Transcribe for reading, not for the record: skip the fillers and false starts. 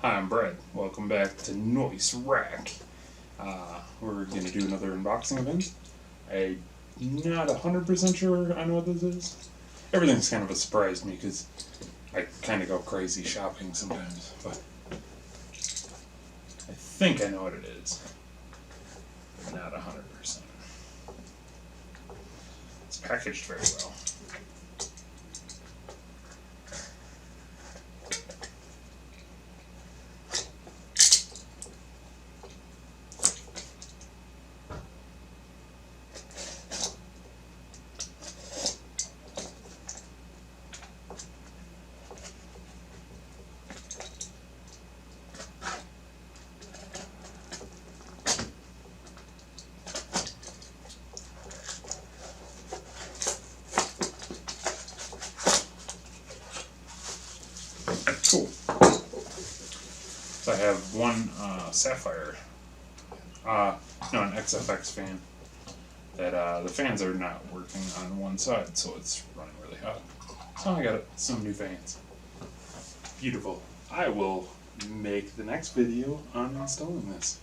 Hi, I'm Brad. Welcome back to Noise Rack. We're going to do another unboxing event. I'm not 100% sure I know what this is. Everything's kind of a surprise to me because I kind of go crazy shopping sometimes, but I think I know what it is. Not 100%. It's packaged very well. Cool. So I have one Sapphire, an XFX fan, that the fans are not working on one side, so it's running really hot. So I got some new fans. Beautiful. I will make the next video on installing this.